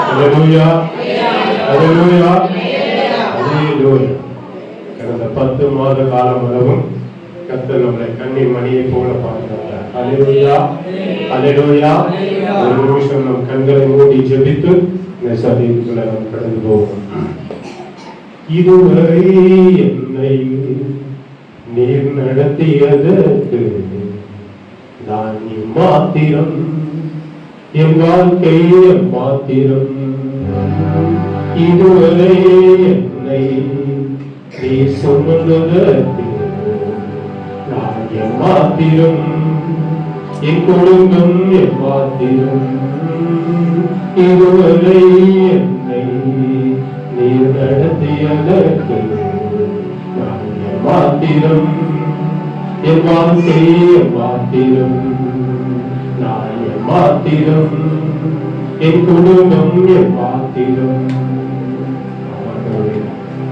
ஹல்லேலூயா, ஹல்லேலூயா, ஹல்லேலூயா. கடந்த 10 மாத காலம் அளவும் கர்த்தர் நம்மை கண்ணின் மணியை போல பாதுகாத்தார். ஹல்லேலூயா, ஹல்லேலூயா. ஒரு நிமிஷம் நம் கண்களை மூடி ஜெபித்து இந்த சத்தியத்துக்குள்ள நாம் கடந்து போவோம். இதுவரை என்னை நீர் நடத்தியதற்கு நான் மாத்திரம், என் வாழ்க்கையே மாத்திரம். இதுவரை என்னை நீ சுமந்ததற்கு நான் மாத்திரம், என் குடும்பம் மாத்திரம். இதுவரை என்னை நீர் நடத்தியதற்கு நான் மாத்திரம், என் வாழ்க்கையே மாத்திரம். நான் மாத்திரம், என் குடும்பம் மாத்திரம்.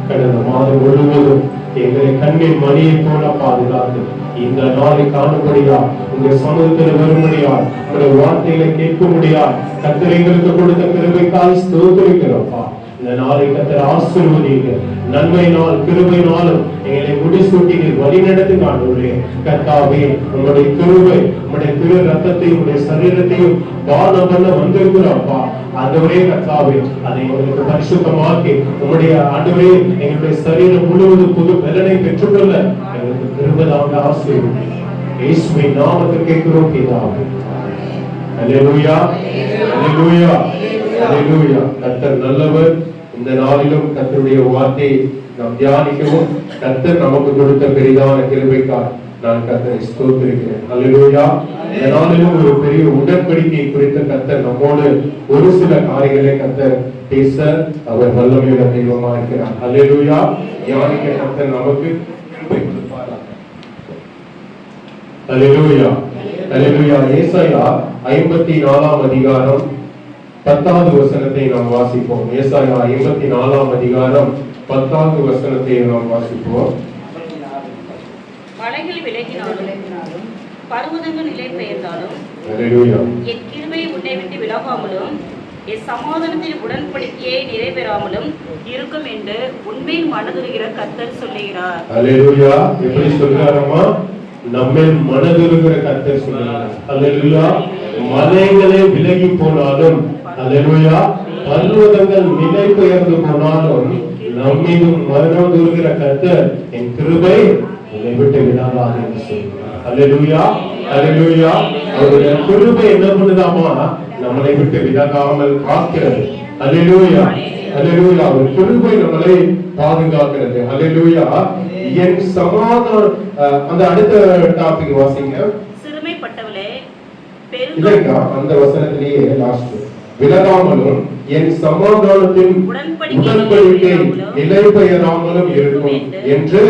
கடந்த மாதம் முழுவதும் எங்களை கண்ணின் மணியை போல பாதுகாத்து இந்த நாளை காணும்படியா, உங்க சமூகத்தில் வரும்படியா, உங்களுடைய வார்த்தைகளை கேட்க முடியா கர்த்தர் எங்களுக்கு கொடுத்த கிருபைக்காய் ஸ்தோத்திரிக்கிறோம்ப்பா. இந்த நாளை கர்த்தர் ஆசீர்வதிங்க. நன்மை நாள் கிருபை நாளும் எங்களை முடிசூட்டி வழி நடத்துங்க ஆண்டவரே. கர்த்தாவே, உங்களுடைய கிருபை, உங்களுடைய திரு ரத்தத்தையும் உங்களுடைய சரீரத்தையும் பானம் பண்ண வந்திருக்கிறோம்ப்பா. ஆண்டவரே கர்த்தாவே, அதை எங்களுக்கு பரிசுத்தமாக்கி உங்களுடைய ஆண்டவரே எங்களுடைய சரீரம் முழுவதும் புது பலனை பெற்றுக்கொள்ள எங்களுக்கு கிருபையாக ஆசீர்வதிங்க. இயேசுவின் நாமத்தில் கேட்கிறோம் பிதாவே. அல்லேலூயா, அல்லேலூயா, அல்லேலூயா. கர்த்தர் நல்லவர். இந்த நாளிலும் கர்த்தருடைய வார்த்தையை நாம் தியானிக்கவும் கர்த்தர் நமக்கு கொடுத்த பெரிதான கிருபைக்காக நான் கர்த்தரை ஸ்தோத்திரிக்கிறேன். அல்லேலூயா. இந்த நாளிலும் ஒரு பெரிய உடன்படிக்கை குறித்த கர்த்தர் நம்மோடு ஒரு சில காரியங்களை கர்த்தர் பேச அவர் வல்லமையுள்ள தெய்வமா இருக்கிறார். அல்லேலூயா. தியானிக்க கர்த்தர் நமக்கு கிருபை கொடுப்பார். அல்லேலூயா, அல்லேலூயா. ஏசாயா 54 அதிகாரம் 10வது வசனத்தை நாம் வாசிப்போம். ஏசாயா 54 அதிகாரம் 10வது வசனத்தை நாம் வாசிப்போம். மலைகள் விலகினாலும் பர்வதங்கள் நிலை பெயர்ந்தாலும் என் கிருபை உன்னை விட்டு விலகாமலும் என் சமாதானத்தின் உடன்படிக்கையை நிறைவேறாமலும் இருக்கும் என்று உண்மையில் மனதுருகிற கர்த்தர் சொல்லுகிறார். அல்லேலூயா. எப்படி சொல்றாரம்மா? நம்மை மனதுருகிற கர்த்தர் சொல்லுகிறார். அல்லேலூயா. மலைகளே விலகி போனாலும், அல்லேலூயா, பர்வதங்கள் நிலை பெயர்ந்து போனாலும் நம்மீதும் மனதுருகிற கர்த்தர் என் கிருபை உன்னை விட்டு விடாது என்று சொல்கிறார். அல்லேலூயா, அல்லேலூயா. அவருடைய கிருபை என்ன பண்ணுதாமா? நம்மளை விட்டு விலகாமல் காக்கிறது. அல்லேலூயா, அல்லேலூயா. அவர் கிருபை நம்மளை பாதுகாக்கிறது. அல்லேலூயா. என் சமாதானம். அந்த அடுத்த டாபிக் வாசிங்க. சிறுமைப்பட்டவளே, இல்லைங்க, அந்த வசனத்திலேயே லாஸ்ட் விலகாமலும் என் சமாதானத்தின் உடன்படிக்கை நிலை பெயராமலும் இருக்கும் என்று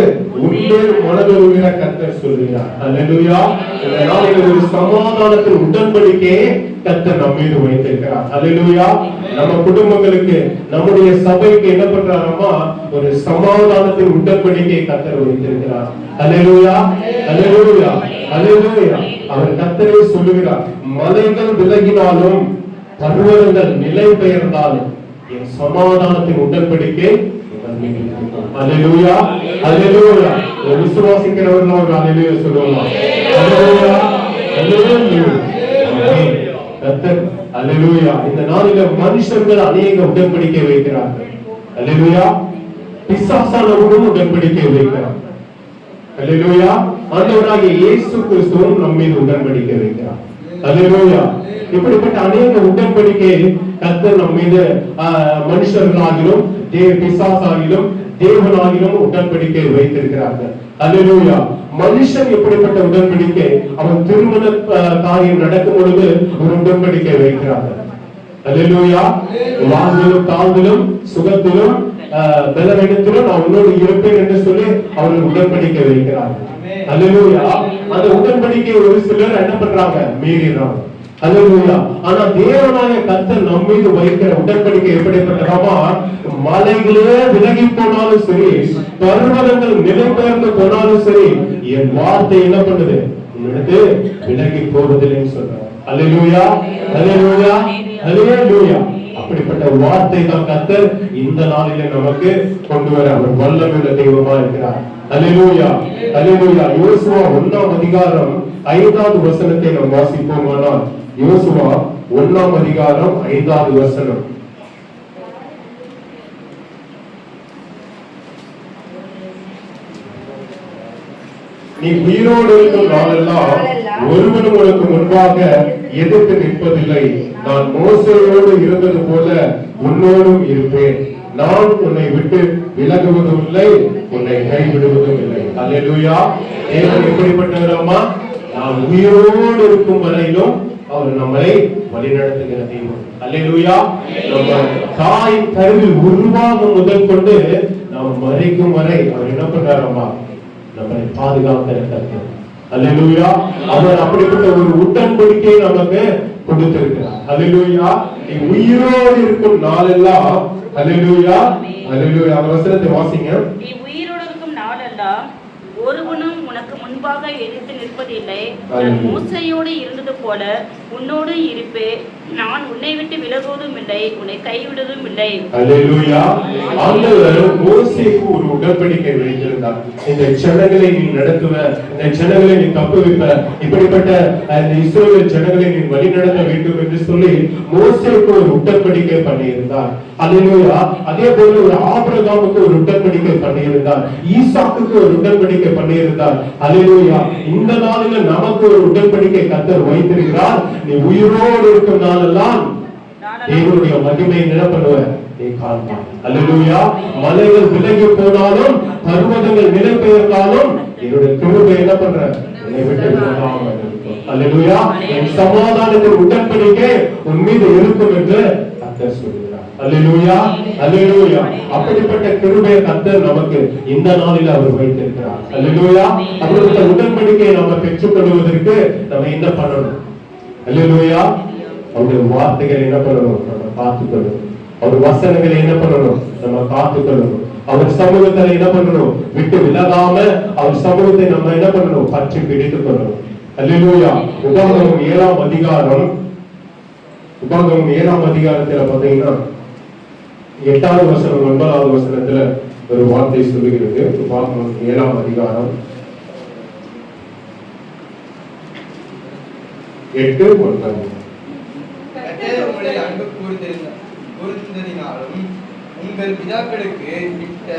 உண்மையில் மனதுருகிற கர்த்தர் சொல்கிறார். அல்லேலூயா. இந்த நாளில் ஒரு சமாதானத்தின் உடன்படிக்கையை கர்த்தர் நம்ம மீது வைத்திருக்கிறார். அல்லேலூயா. நம்ம குடும்பங்களுக்கு, நம்முடைய சபைக்கு என்ன பண்றாரம்மா? ஒரு சமாதானத்தின் உடன்படிக்கையை கர்த்தர் வைத்திருக்கிறார். அல்லேலூயா, அல்லேலூயா, அல்லேலூயா. அவர் கர்த்தரே சொல்லுகிறார், மலைகள் விலகினாலும் பர்வதங்கள் நிலை பெயர்ந்தாலும் என் சமாதானத்தின் உடன்படிக்கை. அல்லேலூயா, அல்லேலூயா. விசுவாசிக்கிறவர்கள் ஒரு அல்லேலூயா சொல்லுவாங்க. அல்லேலூயா, அல்லேலூயா. கர்த்தர் அல்லேலூயா. இந்த நாளில மனுஷர்கள் அநேக உடன்படிக்கை வைக்கிறார்கள். அல்லேலூயா. பிசாசானவர்களும் உடன்படிக்கை வைக்கிறார். அல்லேலூயா. ஆண்டவராகிய இயேசு கிறிஸ்துவும் நம்ம மீது உடன்படிக்கை வைக்கிறார். அல்லேலூயா. இப்படிப்பட்ட அநேக உடன்படிக்கை கர்த்தர் நம்ம மீது மனுஷர்களாகிலும் பிசாசாகிலும் தேவனாகிலும் உடன்படிக்கை வைத்திருக்கிறார்கள். அல்லேலூயா. மனுஷன் எப்படிப்பட்ட உடன்படிக்கை? அவன் திருமண காரியம் நடக்கும் பொழுது ஒரு உடன்படிக்கை வைக்கிறார்கள். அல்லேலூயா. வாழ்விலும் தாழ்விலும் சுகத்திலும் பலவீனத்திலும் நான் உன்னோடு இருப்பேன் என்று சொல்லி அவர்கள் உடன்படிக்கை வைக்கிறார்கள். அல்லேலூயா. அந்த உடன்படிக்கை ஒரு சிலர் என்ன பண்றாங்க? மீறிறாங்க. அல்லேலூயா. ஆனா தேவனாய கர்த்தர் நம்ம மீது வைக்கிற உடன்படிக்கை எப்படிப்பட்டதாமா? மலைகளே விலகி போனாலும் சரி, பர்வதங்கள் நிலை பெயர்ந்து போனாலும் சரி, என் வார்த்தை என்ன பண்ணுது? உன்னிடத்து விலகி போவதில்லைன்னு சொல்றாங்க. அல்லேலூயா, அல்லேலூயா, அல்லேலூயா. அப்படிப்பட்ட வார்த்தை தான் கர்த்தர் இந்த நாளிலே நமக்கு கொண்டு வர அவர் வல்லமையுள்ள தெய்வமா இருக்கிறார். அல்லேலூயா, அல்லேலூயா. யோசுவா 1ஆம் அதிகாரம் 5வது வசனத்தை நாம் வாசிப்போமானால், யோசுவா 1ஆம் அதிகாரம் 5வது வசனம். நீ உயிரோடு இருக்கும் நாளெல்லாம் ஒருவனும் உனக்கு முன்பாக எதிர்த்து நிற்பதில்லை. நான் மோசேயோடு இருந்தது போல உன்னோடும் இருப்பேன். நான் உன்னை விட்டு விலகுவதும் இல்லை, உன்னை கைவிடுவதும் இல்லை. அல்லேலூயா. தேவன் எப்படிப்பட்டவராமா? நாம் உயிரோடு இருக்கும் வரையிலும் அவர் நம்மை வழிநடத்துகிற தெய்வம். அல்லேலூயா. நம்ம தாயின் கருவில் உருவாகும் முதல் கொண்டு நாம் மறைக்கும் வரை அவர் என்ன பண்றாரம்மா? நம்மை பாதுகாக்கிற கர்த்தர். அல்லேலூயா. அவர் அப்படிப்பட்ட ஒரு உடன்படிக்கையை நமக்கு கொடுத்திருக்கிறார். அல்லேலூயா. நீ உயிரோடு இருக்கும் நாளெல்லாம், அல்லேலூயா, அல்லேலூயா. அந்த வசனத்தை வாசிங்க. நீ உயிரோடு இருக்கும் நாளெல்லாம் ஒருவனும் உனக்கு முன்பாக எதிர்த்து நிற்பதில்லை. நான் மோசேயோடு இருந்தது போல உன்னோடு இருப்பேன். நான் உன்னை விட்டு விலகுவதும் இல்லை, உன்னை கைவிடுவதும் இல்லை. அல்லேலூயா. ஆண்டவர் மோசேக்கு ஒரு உடன்படிக்கை வைத்திருந்தார். இந்த ஜனங்களை நீ நடத்துவ, இந்த ஜனங்களை நீ தப்புவிப்ப, இப்படிப்பட்ட இந்த இஸ்ரவேல் ஜனங்களை நீ வழிநடத்த வேண்டும் என்று சொல்லி மோசேக்கு ஒரு உடன்படிக்கை பண்ணியிருந்தார். அல்லேலூயா. அதே போல ஒரு ஆபிரகாமுக்கு ஒரு உடன்படிக்கை பண்ணியிருந்தார். ஈசாக்குக்கு ஒரு உடன்படிக்கை பண்ணியிருந்தார். அல்லேலூயா. இந்த நாளில் நமக்கு ஒரு உடன்படிக்கை கர்த்தர் வைத்திருக்கிறார். நீ உயிரோடு இருக்கும் நாளெல்லாம் தேவனுடைய மகிமையை என்ன பண்ணுவ? நீ காண்பாய். அல்லேலூயா. மலைகள் விலகி போனாலும், பர்வதங்கள் நிலை பெயர்ந்தாலும், என்னுடைய கிருபை என்ன பண்ற? என்னை விட்டு விலகாமல் இருக்கும். அல்லேலூயா. என் சமாதானத்தின் உடன்படிக்கை உன் மீது இருக்கும் என்று கர்த்தர் சொல்கிறார். அல்லேலூயா, அல்லேலூயா. அப்படிப்பட்ட கிருபையை கர்த்தர் நமக்கு இந்த நாளில் அவர் வைத்திருக்கிறார். அல்லேலூயா. அப்படிப்பட்ட உடன்படிக்கையை நம்ம பெற்றுக்கொள்வதற்கு நம்ம என்ன பண்ணணும்? அல்லேலூயா. அவருடைய வார்த்தைகளை என்ன பண்ணணும்? நம்ம காத்துக்கொள்ளணும். அவர் வசனங்களை என்ன பண்ணணும்? நம்ம காத்துக்கொள்ளணும். அவர் சமூகத்தை என்ன பண்ணணும்? விட்டு விலகாம அவர் சமூகத்தை நம்ம என்ன பண்ணணும்? பற்றி பிடித்துக் கொள்ளணும். அல்லேலூயா. உபாகமம் 7ஆம் அதிகாரம், உபாகமம் 7ஆம் அதிகாரத்துல பாத்தீங்கன்னா 8வது வசனம் 9வது வசனத்துல ஒரு வார்த்தை சொல்லுகிறது. உபாகமம் 7ஆம் அதிகாரம் 8:9. உங்களை அன்பு கூர்ந்ததினாலும் உங்கள் பிதாக்களுக்கு இட்ட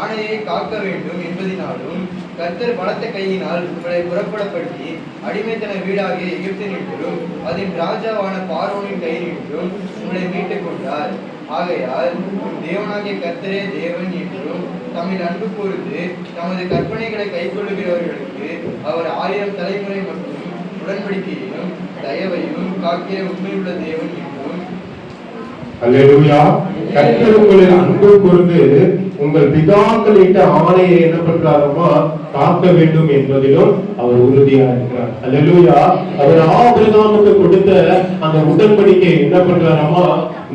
ஆணையை காக்க வேண்டும் என்பதினாலும் கர்த்தர் பலத்த கையினால் உங்களை புறப்படப்படுத்தி அடிமைத்தன வீடாகிய எகிப்தினின்றும் அதன் ராஜாவான பார்வோனின் கையினின்றும் உங்களை மீட்டுக் கொண்டார். ஆகையால் தேவனாகிய கர்த்தரே தேவன் என்றும் தம்மில் அன்பு கூர்ந்து தமது கற்பனைகளை கைக்கொள்ளுகிறவர்களுக்கு அவர் 1000 தலைமுறை மற்றும் உடன்படிக்கையையும் தயவையும் காக்கிற உண்மையுள்ள தேவன் என்றும். அல்லேலூயா. கர்த்தர் உங்களில் அன்பு கூர்ந்து உங்கள் பிதாக்களிட்ட ஆணையை என்ன பண்றாருமா? காக்க வேண்டும் என்பதிலும் அவர் உறுதியா இருக்கிறார். அல்லேலூயா. அவர் ஆபிரகாமுக்கு கொடுத்த அந்த உடன்படிக்கை என்ன பண்றாராமா?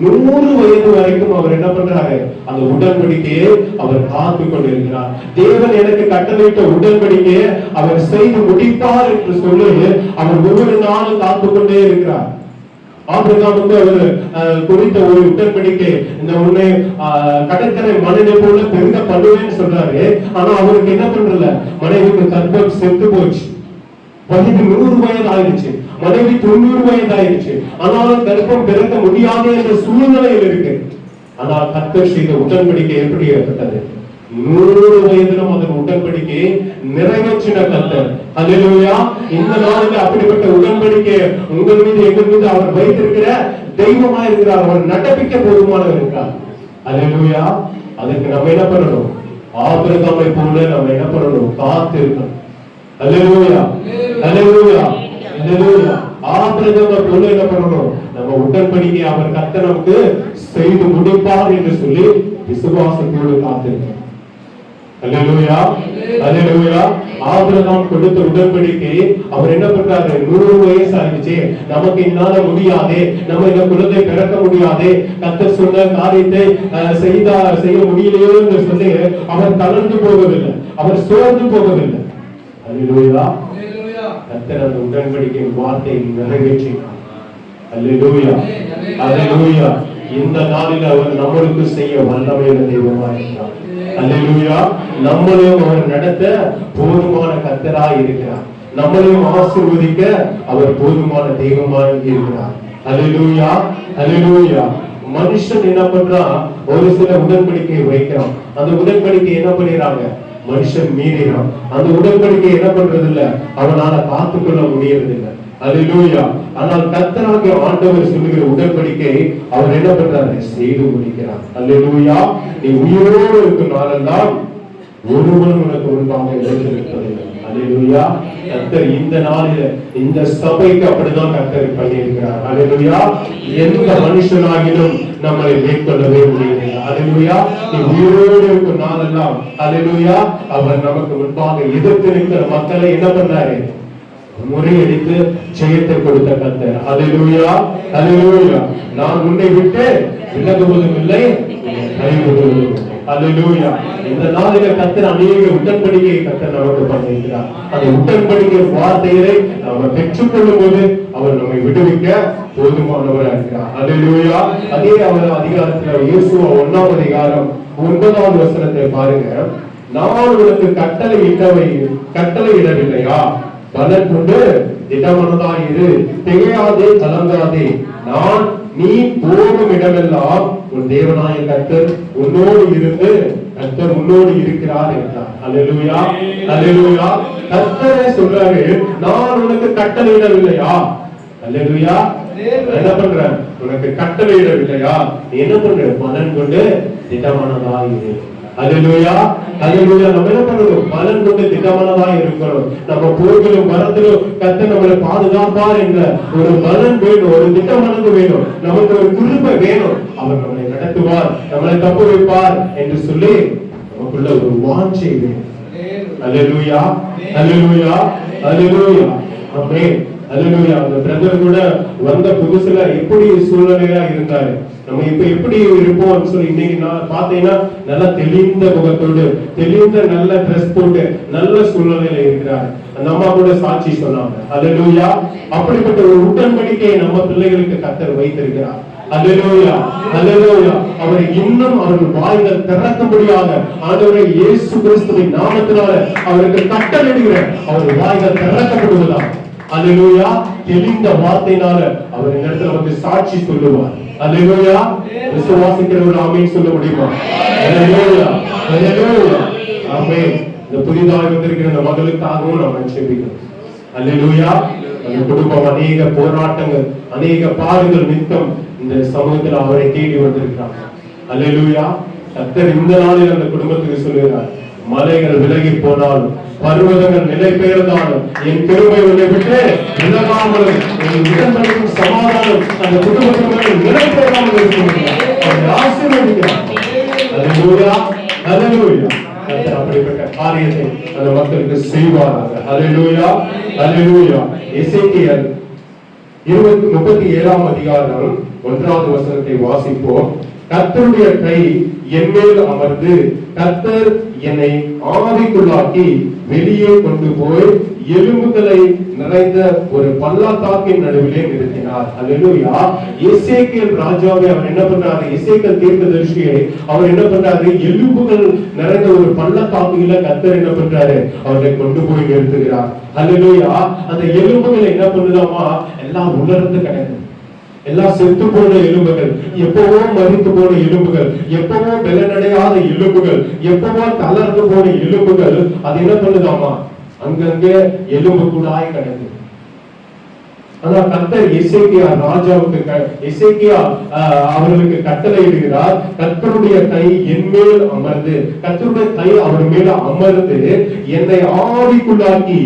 100 வயது வரைக்கும் அவர் என்ன பண்றாரு? அந்த உடன்படிக்கையை அவர் காத்து கொண்டிருக்கிறார். தேவன் எனக்கு கட்டளையிட்ட உடன்படிக்கையை அவர் செய்து முடிப்பார் என்று சொல்லி அவர் ஒவ்வொரு நாளும் காத்து கொண்டே இருக்கிறார். ஆபிரகாமுக்கு அவர் குறித்த ஒரு உடன்படிக்கை, இந்த உன்னை கடற்கரை மனித போல பெருக பண்ணுவேன்னு சொல்றாரு. ஆனா அவருக்கு என்ன பண்றல? மனைவிக்கு கர்ப்பம் செத்து போச்சு. வயது 100 வயது ஆயிடுச்சு. மனைவி 90 வயது ஆயிடுச்சு. ஆனாலும் கர்ப்பம் பிறக்க முடியாது என்ற சூழ்நிலையில் இருக்கு. ஆனால் கர்த்தர் செய்த உடன்படிக்கை எப்படி ஏற்பட்டது? 100 வயதிலும் அதன் உடன்படிக்கையை நிறைவேற்றின கர்த்தர். அல்லேலூயா. இந்த நாளில் அப்படிப்பட்ட உடன்படிக்கை உங்கள் மீது எங்கள் மீது அவர் வைத்திருக்கிற தெய்வமா இருக்கிறார். அவர் நடப்பிக்க போதுமானவர் இருக்கிறார். அல்லேலூயா. அதுக்கு நம்ம என்ன பண்ணணும்? ஆபிரகாமை போல நம்ம என்ன பண்ணணும்? காத்து இருக்கணும். அல்லேலூயா, அல்லேலூயா, அல்லேலூயா. ஆபிரகாமை போல என்ன பண்ணணும்? நம்ம உடன்படிக்கை அவர் கர்த்தர் நமக்கு செய்து முடிப்பார் என்று சொல்லி விசுவாசத்தோடு காத்திருக்கணும். அல்லேலூயா, அல்லேலூயா. ஆபிரகாம் கொடுத்த உடன்படிக்கை அவர் என்ன பண்றாரு? 100 வயசு ஆயிடுச்சு, நமக்கு இன்னால முடியாதே, நம்ம இந்த குழந்தை பிறக்க முடியாதே, கர்த்தர் சொன்ன காரியத்தை செய்ய முடியலையோ என்று சொல்லி அவர் தளர்ந்து போகவில்லை, அவர் சோர்ந்து போகவில்லை. அல்லேலூயா. கர்த்தர் அந்த உடன்படிக்கையின் வார்த்தையை நிறைவேற்றினார். அல்லேலூயா, அல்லேலூயா. இந்த நாளில் அவர் நம்மளுக்கு செய்ய வல்லமையுள்ள தெய்வமாய் இருக்கிறார். அல்லேலூயா. நம்மளையும் அவர் நடத்த போதுமான கர்த்தராய் இருக்கிறார். நம்மளையும் ஆசீர்வதிக்க அவர் போதுமான தெய்வமாய் இருக்கிறார். அல்லேலூயா, அல்லேலூயா. மனுஷன் என்ன பண்றான்? ஒரு சில உடன்படிக்கை வைக்கிறான். அந்த உடன்படிக்கை என்ன பண்ணிடுறாங்க? மனுஷன் மீறினான். அந்த உடன்படிக்கை என்ன பண்றது இல்ல, அவனால காத்துக்கொள்ள முடியறதில்லை. அல்லேலூயா. ஆனால் கர்த்தராகிய ஆண்டவர் சொல்லுகிற உடன்படிக்கை அவர் என்ன பண்றாரு? செய்து முடிக்கிறார். அல்லேலூயா. நீ உயிரோடு இருக்கும் நாளெல்லாம் ஒருவன் உனக்கு முன்பாக எழுந்திருப்பதில்லை. அல்லேலூயா. கர்த்தர் இந்த நாளில் இந்த சபைக்கு அப்படிதான் கர்த்தர் பண்ணியிருக்கிறார். அல்லேலூயா. எந்த மனுஷனாகிலும் நம்மளை மேற்கொள்ளவே முடியவில்லை. அல்லேலூயா. நீ உயிரோடு இருக்கும் நாளெல்லாம் அல்லேலூயா அவர் நமக்கு முன்பாக எதிர்த்து இருக்கிற மக்களை என்ன பண்றாரு? முறியடித்து ஜெயத்தை கொடுத்த கர்த்தர். அல்லேலூயா, அல்லேலூயா. நான் உன்னை விட்டு விலகுவதும் இல்லை, கைவிடுவதும் இல்லை. அல்லேலூயா. இந்த நாளில கர்த்தர் அநேக உடன்படிக்கையை கர்த்தர் நமக்கு பண்ணியிருக்கிறார். அந்த உடன்படிக்கை வார்த்தைகளை நாம் பெற்றுக்கொள்ளும் போது அவர் நம்மை விடுவிக்க போதுமானவராக இருக்கிறார். அல்லேலூயா. அதே அவர் அதிகாரத்துல இயேசுவா 1ஆம் அதிகாரம் 9ஆவது வசனத்தை பாருங்க. நான் உனக்கு கட்டளையிடவில்லையா? பலன் கொண்டு திடமனதாயிரு, திகையாதே, கலங்காதே. நான் நீ போகும் இடமெல்லாம் உன் தேவனாய கர்த்தர் உன்னோடு இருந்து கர்த்தர் உன்னோடு இருக்கிறார் என்றார். அல்லேலூயா, அல்லேலூயா. கர்த்தரே சொல்றாரு, நான் உனக்கு கட்டளையிடவில்லையா? அல்லேலூயா. என்ன பண்ற? உனக்கு கட்டளையிடவில்லையா? நீ என்ன பண்ற? பலன் கொண்டு திடமனதாயிரு. அல்லேலூயா, அல்லேலூயா. நம்ம என்ன பண்ணணும்? பலன் கொண்டு திட்டமானதாக இருக்கணும். நம்ம போகிலும் வரத்திலும் கர்த்தர் நம்மளை பாதுகாப்பார் என்ற ஒரு பலன் வேணும், ஒரு திட்டமானது வேணும், நமக்கு ஒரு கிருபை வேணும். அவர் நம்மளை நடத்துவார், நம்மளை தப்பு வைப்பார் என்று சொல்லி நமக்குள்ள ஒரு வாஞ்சை வேணும். அல்லேலூயா, அல்லேலூயா, அல்லேலூயா. ஆமென். அல்லேலூயா. அந்த பிரதர் கூட வந்த புதுசுல எப்படி சூழ்நிலையா இருந்தாரு, நம்ம இப்ப எப்படி இருப்போம் சொல்லி இன்னைக்கு நான் பாத்தீங்கன்னா நல்லா தெளிந்த முகத்தோடு, தெளிந்த நல்ல ட்ரெஸ் போட்டு நல்ல சூழ்நிலையில இருக்கிறார். அந்த அம்மா கூட சாட்சி சொன்னாங்க. அல்லேலூயா. அப்படிப்பட்ட ஒரு உடன்படிக்கையை நம்ம பிள்ளைகளுக்கு கர்த்தர் வைத்திருக்கிறார். அல்லேலூயா, அல்லேலூயா. அவர் இன்னும் அவர்கள் வாய்கள் திறக்கும்படியாக ஆண்டவரே இயேசு கிறிஸ்துவின் நாமத்தினால அவருக்கு கட்டளையிடுகிற அவர் வாய்கள் திறக்கப்படுவதாக. அல்லேலூயா. தெளிந்த வார்த்தையினால அவர் இந்த இடத்துல வந்து சாட்சி சொல்லுவார். அல்லேலூயா. விசுவாசிக்கிறவர் ஆமென் சொல்ல முடியுமா? அல்லேலூயா, அல்லேலூயா. ஆமென். இந்த புதிதாக வந்திருக்கிற இந்த மகளுக்காகவும் நாம் ஜெபிக்கிறோம். அல்லேலூயா. அந்த குடும்பம் அநேக போராட்டங்கள், அநேக பாடுகள் நித்தம் இந்த சமூகத்தில் அவரை தேடி வந்திருக்கிறாங்க. அல்லேலூயா. கர்த்தர் இந்த நாளில் அந்த குடும்பத்துக்கு சொல்லுகிறார், மலைகள் விலகி போனாலும் பர்வதங்கள் நிலை பெயர்ந்தாலும் என் கிருபை உன்னை விட்டு விலகாமலும் என் உடன்படிக்கும் சமாதானம் அந்த குடும்பத்திற்கு நிலை பெயராமல் இருக்கும். ஆசீர்வதிக்கிறார். அல்லேலூயா, அல்லேலூயா. கர்த்தர் அப்படிப்பட்ட காரியத்தை அந்த மக்களுக்கு செய்வாராக. அல்லேலூயா, அல்லேலூயா. எசேக்கியேல் 37ஆம் அதிகாரம் 1வது வசனத்தை வாசிப்போம். கர்த்தருடைய கை என் மேல் அமர்ந்து கர்த்தர் என்னை ஆவிக்குள்ளாக்கி வெளியே கொண்டு போய் எலும்புகளை நிறைந்த ஒரு பள்ளத்தாக்கின் நடுவிலே நிறுத்தினார். அல்லேலூயா. எசேக்கியேல் ராஜாவை அவர் என்ன பண்றாரு? எசேக்கியேல் தீர்க்கதரிசியை அவர் என்ன பண்றாரு? எலும்புகள் நிறைந்த ஒரு பள்ளத்தாக்குல கர்த்தர் என்ன பண்றாரு? அவரை கொண்டு போய் நிறுத்துகிறார். அல்லேலூயா. அந்த எலும்புகள் என்ன பண்ணுதாமா? எல்லாம் உலர்ந்து கிடக்குது. எல்லாம் செத்து போன எலும்புகள், எப்பவோ மரித்து போன எலும்புகள், எப்பவோ பலனடையாத எலும்புகள், எப்பவோ தளர்ந்து போன எலும்புகள், அது என்ன பண்ணுதாமா? அங்கங்கே எலும்பு கூடாய் கிடக்குது. ஆனா கர்த்தர் எசேக்கியா ராஜாவுக்கு எசேக்கியா அவர்களுக்கு கட்டளையிடுகிறார், கர்த்தருடைய கை என் மேல் அமர்ந்து, கர்த்தருடைய கை அவர் மேல அமர்ந்து என்னை ஆவிக்குள்ளாக்கி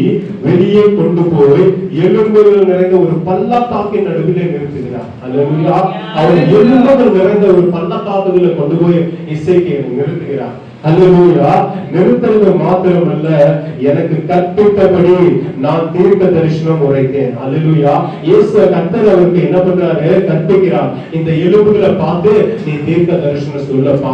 வெளியே கொண்டு போய் எலும்புகள் நிறைந்த ஒரு பள்ளத்தாக்கின் நடுவிலே நிறுத்துகிறார். அல்லேலூயா. அவர் எலும்புகள் நிறைந்த ஒரு பள்ளத்தாக்குகளை கொண்டு போய் எசேக்கியா நிறுத்துகிறார். அல்லேலூயா. நிறுத்துறது மாத்திரமல்ல, எனக்கு கற்பித்தபடி நான் தீர்க்க தரிசனம் உரைத்தேன். அல்லேலூயா. இயேசு கர்த்தர் அவருக்கு என்ன பண்றாரு? கற்பிக்கிறார். இந்த எலும்புகளை பார்த்து நீ தீர்க்க தரிசனம் சொல்லப்பா.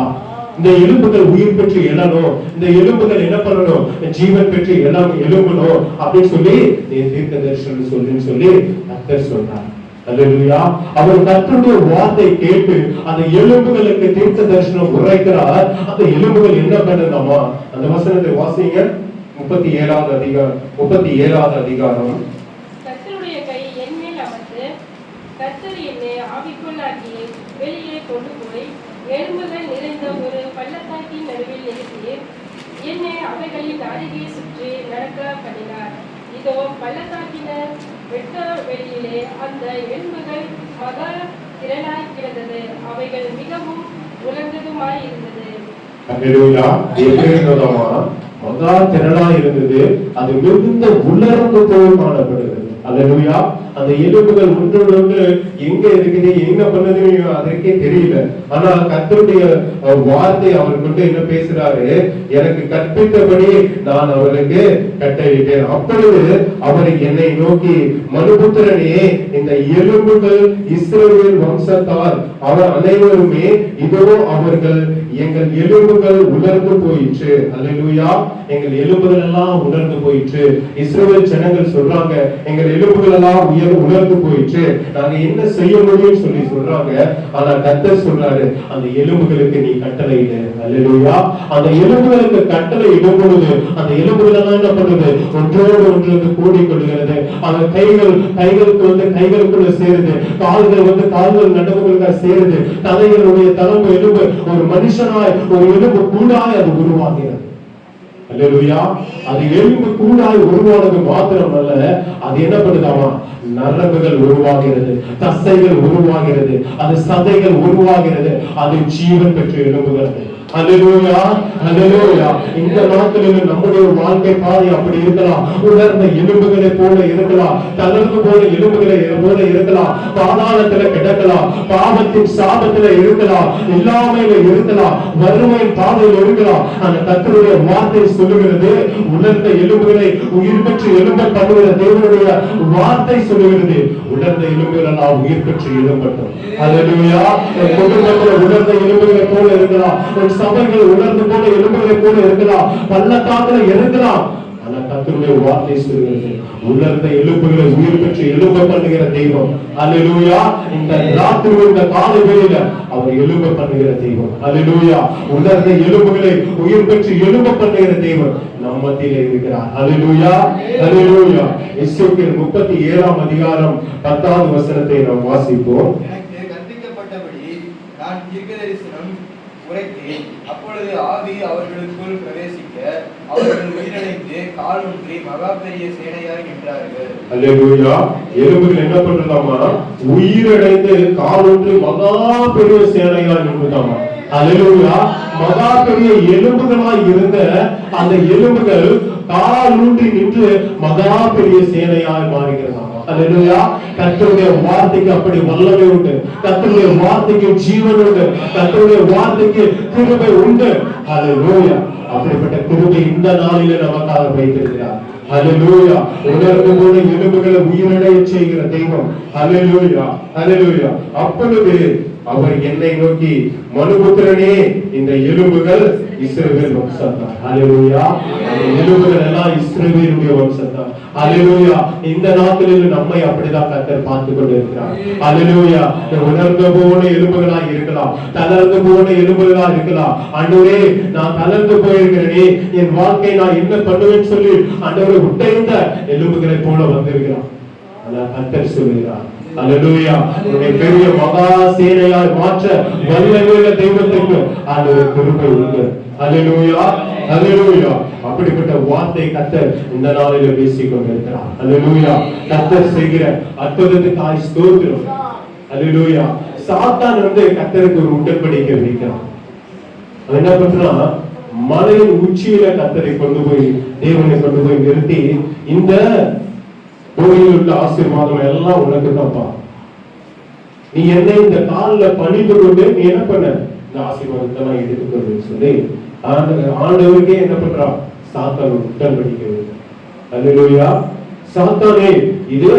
இந்த எலும்புகள் உயிர் பெற்று எழணும், இந்த எலும்புகள் என்ன பண்ணணும்? ஜீவன் பெற்று எல்லாம் எழும்பணும் அப்படின்னு சொல்லி நீ தீர்க்க தரிசனம் சொல்லுன்னு சொல்லி கர்த்தர் சொன்னார். அல்லேலூயா. அவர் கர்த்தருடைய வார்த்தை கேட்டு அந்த எலும்புகளுக்கு தீர்க்க தரிசனம் உரைக்கிறார். அந்த எலும்புகள் என்ன பண்ணுதாமா? அந்த வசனத்தை வாசிங்க. 37வது அதிகாரம். கர்த்தருடைய கை என் மேல் அமர்ந்து கர்த்தர் என்னை ஆவிக்குள்ளாக்கி வெளியே கொண்டு போய் எலும்புகள் நிறைந்த ஒரு பள்ளத்தாக்கின் நடுவில் நிறுத்தி என்னை அவைகளின் அருகே சுற்றி நடக்க பண்ணினார். இதோ பள்ளத்தாக்கின வெட்ட வெளியிலே அந்த எலும்புகள் மகா திரளாய் கிடந்தது. அவைகள் மிகவும் உலர்ந்ததுமாய் இருந்தது. அல்லேலூயா. எப்படி இருந்ததாமா? மகா திரளா இருந்தது. அது மிகுந்த உலர்ந்து போய் காணப்படுகிறது. அல்லேலூயா. அந்த எலும்புகள் ஒன்றோடு எங்க இருக்குது, என்ன பண்ணதுன்னு அதற்கே தெரியல. ஆனா கர்த்தருடைய வார்த்தை அவர் கொண்டு என்ன பேசுறாரு? எனக்கு கற்பித்தபடி நான் அவருக்கு கட்டளையிட்டேன். அப்பொழுது அவர் என்னை நோக்கி, மனுபுத்திரனே, இந்த எலும்புகள் இஸ்ரவேல் வம்சத்தார் அவர் அனைவருமே இதோ அவர்கள் எங்கள் எலும்புகள் உலர்ந்து போயிற்று. அல்லேலூயா. எங்கள் எலும்புகள் எல்லாம் உலர்ந்து போயிற்று. இஸ்ரவேல் ஜனங்கள் சொல்றாங்க, எங்கள் எலும்புகள் எல்லாம் உலர்ந்து போயிற்று, நாங்க என்ன செய்ய முடியும் சொல்லி சொல்றாங்க. ஆனா கர்த்தர் சொல்றாரு, அந்த எலும்புகளுக்கு நீ கட்டளையிடு. அல்லேலூயா. அந்த எலும்புகளுக்கு கட்டளை இடும் பொழுது அந்த எலும்புகள் எல்லாம் என்ன பண்ணுது? ஒன்றோடு ஒன்று கூடிக்கொள்கிறது. அந்த கைகளுக்குள்ள சேருது. கால்கள் கால்கள் நடுவுகளுக்கு சேருது. தலைகளுடைய தளம்பு எலும்பு ஒரு மனுஷனாய் ஒரு எலும்பு கூடாய் அது உருவாகிறது. அல்லேலூயா. அது எலும்பு கூடாய் உருவானது மாத்திரமல்ல, அது என்ன பண்ணுதாமா? நரம்புகள் உருவாகிறது, தசைகள் உருவாகிறது, அது சதைகள் உருவாகிறது, அது ஜீவன் பெற்று எழும்புகிறது. அல்லேலூயா. அல்லேலூயா. இந்த நாட்களில் நம்முடைய வாழ்க்கை பாதை அப்படி இருக்கலாம். உலர்ந்த எலும்புகளை போல இருக்கலாம், தளர்ந்து போல எலும்புகளை போல இருக்கலாம், பாதாளத்துல கிடக்கலாம், பாவத்தின் சாபத்துல இருக்கலாம், இல்லாமையில இருக்கலாம், வறுமையின் பாதையில் இருக்கலாம். அந்த கர்த்தருடைய வார்த்தை சொல்லுகிறது, உலர்ந்த எலும்புகளை உயிர் பெற்று எழும்ப பண்ணுகிற தேவனுடைய வார்த்தை சொல்லுகிறது, உலர்ந்த எலும்புகள் எல்லாம் உயிர் பெற்று எழும்பட்டும். அல்லேலூயா. குடும்பத்தில் உலர்ந்த எலும்புகளை போல இருக்கலாம், சபைகள் உலர்ந்து போல எலும்புகளை போல இருக்கலாம், பள்ளத்தாக்குல இருக்கலாம். ஆனா கர்த்தருடைய வார்த்தை சொல்கிறது, உலர்ந்த எலும்புகளை உயிர் பெற்று எழும்ப பண்ணுகிற தெய்வம். அல்லேலூயா. இந்த ராத்திரி இந்த காலை வேளையில அவர் எழும்ப பண்ணுகிற தெய்வம். அல்லேலூயா. உலர்ந்த எலும்புகளை உயிர் பெற்று எழும்ப பண்ணுகிற தெய்வம் நம் மத்தியிலே இருக்கிறார். அல்லேலூயா. அல்லேலூயா. எசேக்கியேல் 37ஆம் அதிகாரம் 10வது வசனத்தை நாம் வாசிப்போம். எனக்கு கற்பிக்கப்பட்டபடி நான் தீர்க்கதரிசனம் உரைத்தேன். அப்பொழுது ஆவி அவர்களுக்குள் பிரவேசிக்க அவர்கள் உயிரிழந்து காலூன்றி மகா பெரிய சேனையாய் நின்றார்கள். அல்லேலூயா. எலும்புகள் என்ன பண்றதாமா? உயிரிழந்து காலூன்றி மகா பெரிய சேனையாய் நின்றுதாமா. அல்லேலூயா. மகா பெரிய எலும்புகளாய் இருந்த அந்த எலும்புகள் காலூன்றி நின்று மகா பெரிய சேனையாய் மாறுகிறதாமா. அல்லேலூயா. கர்த்தருடைய வார்த்தைக்கு அப்படி வல்லமை உண்டு. கர்த்தருடைய வார்த்தைக்கு ஜீவன் உண்டு. கர்த்தருடைய வார்த்தைக்கு கிருபை உண்டு. அல்லேலூயா. அப்படிப்பட்ட கிருபை இந்த நாளில நமக்காக வைத்திருக்கிறார். அல்லேலூயா. உலர்ந்து போன எலும்புகளை உயிரடைய செய்கிற தெய்வம். அல்லேலூயா. அல்லேலூயா. அப்பொழுது அவர் என்னை நோக்கி, மனுபுத்திரனே, இந்த எலும்புகள் இஸ்ரவேல் வம்சத்தார். அல்லேலூயா. அந்த எலும்புகள் எல்லாம் இஸ்ரவேலுடைய வம்சத்தார். அல்லேலூயா. இந்த நாட்களில் நம்மை அப்படிதான் கர்த்தர் பார்த்து கொண்டிருக்கிறார். அல்லேலூயா. உலர்ந்து போன எலும்புகளா இருக்கலாம், தளர்ந்து போன எலும்புகளா இருக்கலாம். ஆண்டவரே, நான் தளர்ந்து போயிருக்கிறேனே, என் வாழ்க்கை நான் என்ன பண்ணுவேன்னு சொல்லி ஆண்டவரை உடைந்த எலும்புகளை போல வந்திருக்கிறான். ஆனா கர்த்தர் சொல்லுகிறார், அல்லேலூயா, உன்னை பெரிய மகா சேனையாய் மாற்ற வல்லமையுள்ள தெய்வத்துக்கு ஆண்டவர் கிருபை உண்டு. அல்லேலூயா. அல்லேலூயா. அப்படிப்பட்ட வார்த்தை கர்த்தர் இந்த நாளில பேசிக் கொண்டிருக்கிறார். அல்லேலூயா. கர்த்தர் செய்கிற அற்புதத்துக்காய் ஸ்தோத்திரம். அல்லேலூயா. சாத்தான் கர்த்தருக்கு ஒரு உடன்படிக்கை வைக்கிறான். அவன் என்ன பண்றான்? மலையின் உச்சியில கர்த்தரை கொண்டு போய், தேவனை கொண்டு போய் நிறுத்தி, இந்த பூமியில் உள்ள ஆசீர்வாதம் எல்லாம் உனக்கு தான்ப்பா, நீ என்னை இந்த காலில் பணிந்து கொண்டு நீ என்ன பண்ண, இந்த ஆசீர்வாதத்தை நான் எடுத்துக்கொள்வேன்னு சொல்லி ஆண்டவருக்கே என்ன பண்றான்? சாத்தான் உடன்படிக்கை. அல்லேலூயா. சாத்தானே, இது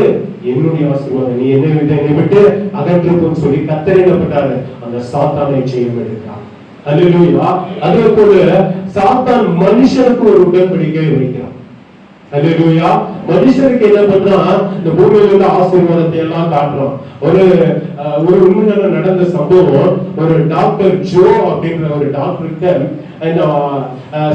என்னுடைய ஆசீர்வாதம், நீ என்னை விட்டு அகற்றுன்னு சொல்லி கர்த்தர் என்ன பண்றாரு? அந்த சாத்தானை செய்ய எடுக்கிறார். அல்லேலூயா. அதே போல சாத்தான் மனுஷனுக்கு ஒரு உடன்படிக்கை வைக்கிறான். அல்லேலூயா. மனுஷருக்கு என்ன பண்றா, இந்த பூமியில இருந்த ஆசீர்வாதத்தை எல்லாம் காட்டுறோம். ஒரு உண்மையில நடந்த சம்பவம், ஒரு டாக்டர் ஜோ அப்படின்ற ஒரு டாக்டர்கிட்ட இந்த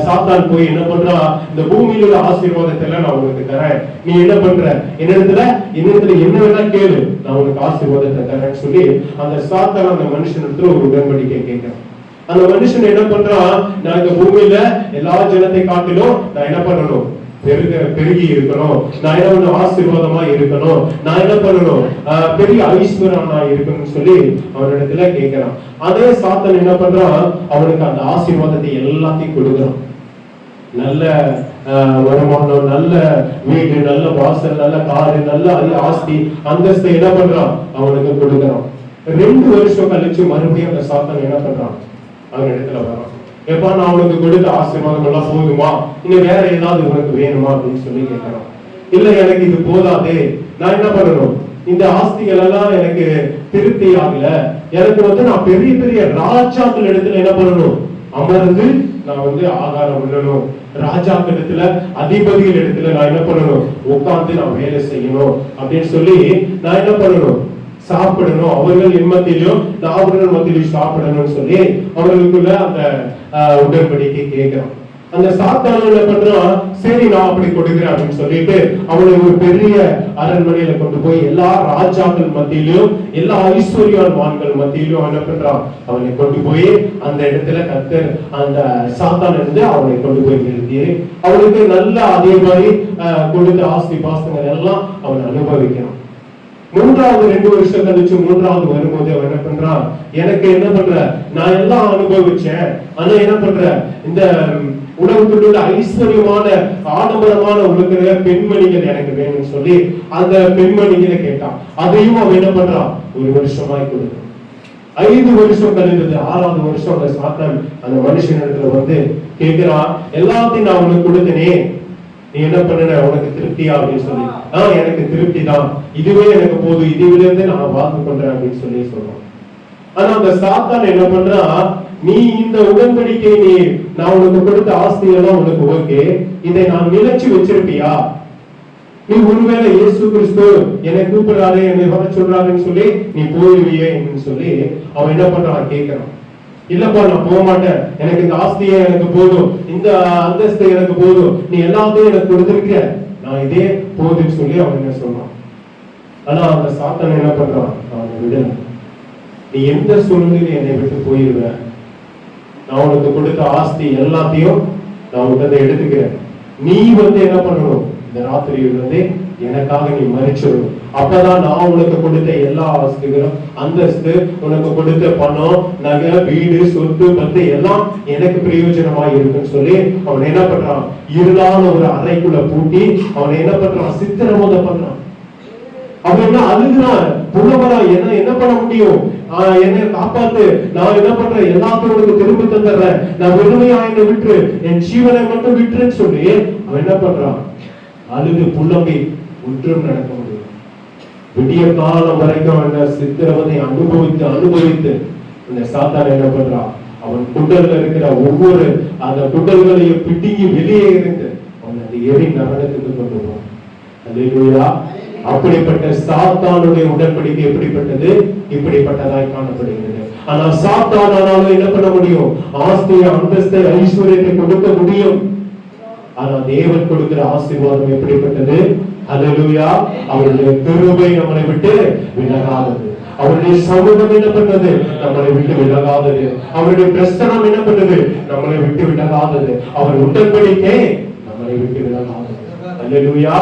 சாத்தான் போய் என்ன பண்றா, இந்த பூமியில உள்ள ஆசீர்வாதத்தை எல்லாம் நான் உங்களுக்கு தரேன், நீ என்ன பண்ற, என்னிடத்துல என்ன வேணா கேளு, நான் உனக்கு ஆசீர்வாதத்தை தரேன்னு சொல்லி அந்த சாத்தான் அந்த மனுஷனிடத்துல ஒரு உடன்படிக்கை கேட்கிறேன். அந்த மனுஷன் என்ன பண்றான், நான் இந்த பூமியில எல்லா ஜனத்தை காட்டிலும் நான் என்ன பண்ணணும், பெருகி இருக்கணும், நான் என்ன பண்ணணும், ஆசீர்வாதமா இருக்கணும், நான் என்ன பண்ணணும், பெரிய ஐஸ்வர்யமா இருக்கணும்னு சொல்லி அவனிடத்துல கேட்கிறான். அதே சாத்தான் என்ன பண்றான், அவனுக்கு அந்த ஆசீர்வாதத்தை எல்லாத்தையும் கொடுக்கிறான். நல்ல வருமானம், நல்ல வீடு, நல்ல வாசல், நல்ல காரு, நல்ல ஆஸ்தி அந்தஸ்தை என்ன பண்றான், அவனுக்கு கொடுக்கிறான். 2 வருஷம் கழிச்சு மறுபடியும் அந்த சாத்தான் என்ன பண்றான், அவன் இடத்துல வரான். எப்பா, நான் உனக்கு கொடுத்த ஆசீர்வாதம் எல்லாம் போதுமா, இன்னும் வேற ஏதாவது உனக்கு வேணுமா அப்படின்னு சொல்லி கேட்கறான். இல்ல, எனக்கு இது போதாதே, நான் என்ன பண்ணணும், இந்த ஆஸ்திகள் எல்லாம் எனக்கு திருப்தி ஆகல, எனக்கு நான் பெரிய பெரிய ராஜாக்கள் இடத்துல என்ன பண்ணணும், அமர்ந்து நான் ஆகாரம் பண்ணணும், ராஜாக்கள் இடத்துல, அதிபதிகள் இடத்துல நான் என்ன பண்ணணும், உட்கார்ந்து நான் வேலை செய்யணும் அப்படின்னு சொல்லி நான் என்ன பண்ணணும், சாப்பிடணும், அவர்கள் எம்மத்திலும் நான் அவர்கள் மத்தியிலும் சாப்பிடணும்னு சொல்லி அவர்களுக்குள்ள அந்த உடன்படிக்கை கேட்கிறான். அந்த சாத்தான் என்ன பண்றான், சரி நான் அப்படி கொடுக்கிறேன் அப்படின்னு சொல்லிட்டு அவனை ஒரு பெரிய அரண்மனையில கொண்டு போய் எல்லா ராஜாக்கள் மத்தியிலும் எல்லா ஐஸ்வர்யவான்கள் மத்தியிலும் என்ன பண்றான், அவனை கொண்டு போய் அந்த இடத்துல கர்த்தர் அந்த சாத்தான் இருந்து அவனை கொண்டு போய் நிறுத்தி அவனுக்கு நல்ல அதே மாதிரி கொடுத்த ஆஸ்தி பாஸ்தங்கள் எல்லாம் அவன் அனுபவிக்கிறான். 3வது 2 வருஷம் கழிச்சு 3வது வரும்போது அவன் என்ன பண்றான், எனக்கு என்ன பண்ற, நான் எல்லாம் அனுபவிச்சேன், ஆனா என்ன பண்ற, இந்த உலகத்தில் உள்ள ஐஸ்வர்யமான ஆடம்பரமான உலகிற பெண்மணிகள் எனக்கு வேணும்னு சொல்லி அந்த பெண்மணிகளை கேட்டான். அதையும் அவன் என்ன பண்றான், 1 வருஷமாய் கொடுத்தான். 5 வருஷம் கழிந்தது. 6வது வருஷம் அந்த சாத்தான் அந்த மனுஷனிடத்துல கேட்கிறான், எல்லாத்தையும் நான் உனக்கு கொடுத்தனே, நீ என்ன பண்ண, உனக்கு திருப்தியா அப்படின்னு சொல்லி, எனக்கு திருப்தி தான், இதுவே எனக்கு போதும், இதுல இருந்து நான் வாழ்ந்து கொண்டேன் அப்படின்னு சொல்லி சொல்றான். ஆனா அந்த சாத்தான் என்ன பண்றா, நீ இந்த உடன்படிக்கை, நான் உனக்கு கொடுத்த ஆஸ்தி எல்லாம் உனக்கு ஓகே, இதை நான் நிலைச்சு வச்சிருப்பியா, நீ ஒருவேளை இயேசு கிறிஸ்து என்னை கூப்பிடுறாரு, என்னை வர சொல்றாருன்னு சொல்லி நீ போயிருவியே என்று சொல்லி அவன் என்ன பண்றான், கேட்கிறான். இல்லப்பா, நான் போக மாட்டேன், எனக்கு இந்த ஆஸ்தியே எனக்கு போதும், இந்த அந்தஸ்து எனக்கு போதும், நீ எல்லாத்தையும் எனக்கு கொடுத்திருக்க, நான் இதே போதுன்னு சொல்லி அவன் என்ன சொல்றான். ஆனா அந்த சாத்தான் என்ன பண்றான், அவனை விடல. நீ எந்த சூழ்நிலையில என்னை விட்டு போயிருவ, நான் உனக்கு கொடுத்த ஆஸ்தி எல்லாத்தையும் நான் உனக்கு எடுத்துக்கிறேன், நீ என்ன பண்ணணும், இந்த ராத்திரியில் எனக்காக நீ மரிச்சிடணும், அப்பதான் நான் உனக்கு கொடுத்த எல்லா ஆஸ்திகளும் அந்தஸ்து, உனக்கு கொடுத்த பணம், நகை, வீடு, சொத்து, பத்து எல்லாம் எனக்கு பிரயோஜனமா இருக்குன்னு சொல்லி அவன் என்ன பண்றான், இருளான ஒரு அறைக்குள்ள பூட்டி அவன் என்ன பண்றான், சித்திரவதை பண்றான். அவன் என்ன அழுகுறான், புலவரா, என்ன பண்ண முடியும், என்னை காப்பாத்து, நான் என்ன பண்றேன், எல்லாத்தையும் உனக்கு திரும்பி தந்துடுறேன், நான் வெறுமையா என்னை விட்டுரு, என் ஜீவனை மட்டும் விட்டுருன்னு சொல்லி அவன் என்ன பண்றான், அழுது புலம்பி ஒன்றும் நடக்க முடியும். விடிய காலம் வரைக்கும் அந்த சித்திரவதை அனுபவித்து அந்த சாத்தான் என்ன பண்றான், அவன் குடல்ல இருக்கிற ஒவ்வொரு அந்த குடல்களையும் பிடுங்கி வெளியே இருந்து அவன் அந்த எரி நரகத்துக்கு கொண்டு போவான். அல்லேலூயா. அப்படிப்பட்ட சாத்தானுடைய உடன்படிக்கை எப்படிப்பட்டது, இப்படிப்பட்டதாய் காணப்படுகிறது. ஆனா சாத்தானால என்ன பண்ண முடியும், ஆஸ்தியை, அந்தஸ்தை, ஐஸ்வர்யத்தை கொடுக்க முடியும். ஆனா தேவன் கொடுக்கிற ஆசீர்வாதம் எப்படிப்பட்டது, அல்லேலூயா. அவருடைய கிருபை நம்மளை விட்டு விலகாதது, அவருடைய சமூகம் என்ன பண்ணது, நம்மளை விட்டு விலகாதது, அவருடைய பிரசனம் என்ன பண்ணது, நம்மளை விட்டு விலகாதது, அவர் உடன்படிக்கை நம்மளை விட்டு விலகாதது. அல்லேலூயா,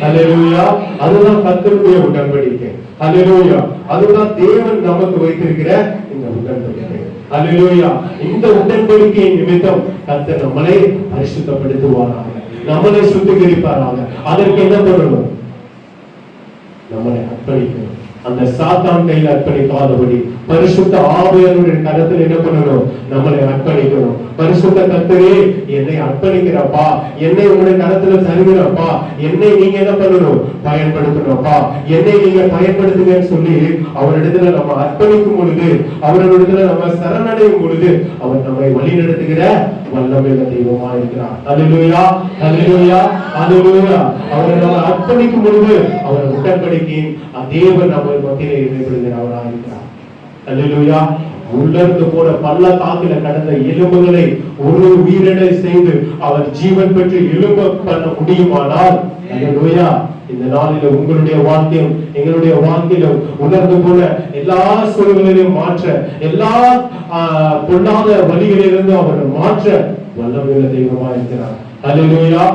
அல்லேலூயா. அதுதான் கர்த்தருடைய உடன்படிக்கை. அல்லேலூயா. அதுதான் தேவன் நமக்கு வைத்திருக்கிற இந்த உடன்படிக்கை. அல்லேலூயா. இந்த உடன்படிக்கை நிமித்தம் கர்த்தர் நம்மளை பரிசுத்தப்படுத்துவாராக, நம்மளை சுத்திகரிப்பாராக. அதற்கு என்ன பண்ணணும், நம்மளை அர்ப்பணிக்கணும். அந்த சாத்தான் கையில் அர்ப்பணிக்காதபடி பரிசுத்த ஆவியானவருடைய கரத்தில் என்ன பண்ணணும்? நம்மளை அர்ப்பணிக்கணும். பரிசுத்த கர்த்தரே, என்னை அர்ப்பணிக்கிறப்பா, என்னை உங்களுடைய கரத்துல தருகிறப்பா, என்னை நீங்க என்ன பண்ணணும்? பயன்படுத்தணும்ப்பா, என்னை நீங்க பயன்படுத்துங்கன்னு சொல்லி அவரிடத்துல நம்ம அர்ப்பணிக்கும் பொழுது, அவரிடத்துல நம்ம சரணடையும் பொழுது, அவர் நம்மை வழி நடத்துகிற வல்லமையுள்ள தெய்வமா இருக்கிறார். அல்லேலூயா, அல்லேலூயா, அல்லேலூயா. அவரை நம்ம அர்ப்பணிக்கும் பொழுது அவர் உடன்படிக்கையின் தேவன் நம்ம மத்தியிலே இடைபடுகிறவராக இருக்கிறார். அல்லேலூயா. உள்ளிருந்து போன பள்ளத்தாக்கில கடந்த எலும்புகளை ஒரு உயிரிழை செய்து அவர் ஜீவன் பெற்று எழும்ப பண்ண முடியுமானால், அல்லேலூயா, இந்த நாளில உங்களுடைய வாழ்க்கையும் எங்களுடைய வாழ்க்கையிலும் உணர்ந்து போல எல்லா சூழ்நிலையும் மாற்ற, எல்லா பொல்லாத வழிகளிலிருந்து அவரை மாற்ற வல்லமையுள்ள தெய்வமா இருக்கிறார். அல்லேலூயா.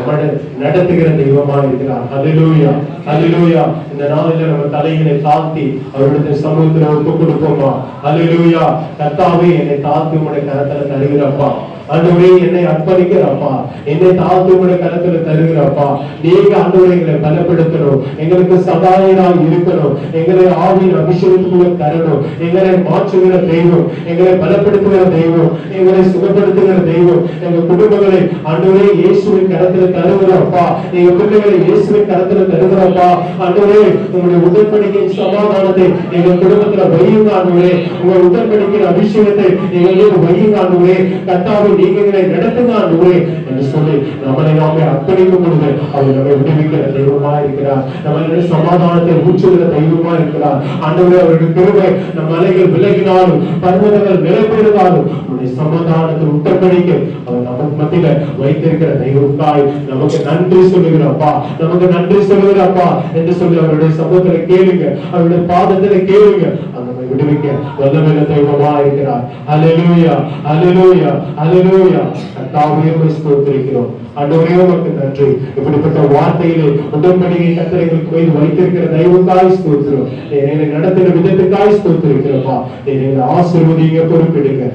அவரை நடத்துகிற தெய்வமா இருக்கிறார். அல்லேலூயா, அல்லேலூயா. இந்த நாளில நம்ம தலைகளை தாழ்த்தி அவருடைய சமூகத்தில் ஒப்பு கொடுப்போமா? அல்லேலூயா. கர்த்தாவே, என்னை தாழ்த்தி உங்களுடைய கரத்துல தருகிறப்பா, ஆண்டவரே என்னை அர்ப்பணிக்கிறப்பா, என்னை தாழ்த்தி உங்களுடைய கரத்துல தருகிறப்பா, நீங்க ஆண்டவரே எங்களை பலப்படுத்தணும், எங்களுக்கு சகாயராய் இருக்கணும், எங்களை ஆவியின் அபிஷேகத்துக்குள்ள தரணும், எங்களை மாற்றுகிற தெய்வம், எங்களை பலப்படுத்துகிற தெய்வம், எங்களை சுகப்படுத்துகிற தெய்வம், எங்க குடும்பங்களை ஆண்டவரே இயேசுவின் கரத்துல தருகிறப்பா, எங்க பிள்ளைகளை இயேசுவின் கரத்துல தருகிறப்பா, ஆண்டவரே உங்களுடைய உடன்படிக்கையின் சமாதானத்தை எங்க குடும்பத்துல வையுங்க ஆண்டவரே, உங்க உடன்படிக்கையின் அபிஷேகத்தை எங்களுக்கு வையுங்க ஆண்டவரே, கர்த்தாவே நீங்க எங்களை நடத்துங்க ஆண்டவரே என்று சொல்லி நம்மளை நாமே அர்ப்பணிக்கும் பொழுது அவர் நம்மை விடுவிக்கிற தெய்வமா இருக்கிறார். நம்மளுடைய சமாதானத்தை ஊற்றுகிற தெய்வமா இருக்கிறார். ஆண்டவரே, அவருடைய கிருபை நம் மலைகள் விலகினாலும் பர்வதங்கள் நிலைபெறுதாலும் நம்முடைய சமாதானத்தை உடன்படிக்க அவர் நம்ம மத்தியில வைத்திருக்கிற தெய்வத்தாய் நமக்கு நன்றி சொல்லுகிறப்பா, நமக்கு நன்றி சொல்லுகிறப்பா என்று சொல்லி அவருடைய சமூகத்துல கேளுங்க, அவருடைய பாதத்துல கேளுங்க. அந்த விடுவிக்க வல்லமையுள்ள தெய்வமா இருக்கிறார். அல்லேலூயா, அல்லேலூயா, அல்லேலூயா. கர்த்தாவே உம்மை ஸ்தோத்திரிக்கிறோம். ஆண்டவரே உமக்கு நன்றி. இப்படிப்பட்ட வார்த்தையிலே உடன்படிக்கை கர்த்தர் எங்களுக்கு மீது வைத்திருக்கிற தெய்வத்தாய் ஸ்தோத்திரம். என்னை நடத்துகிற விதத்துக்காய் ஸ்தோத்திரிக்கிறப்பா. என்னை ஆசீர்வதிங்க, பொறுப்பெடுங்க.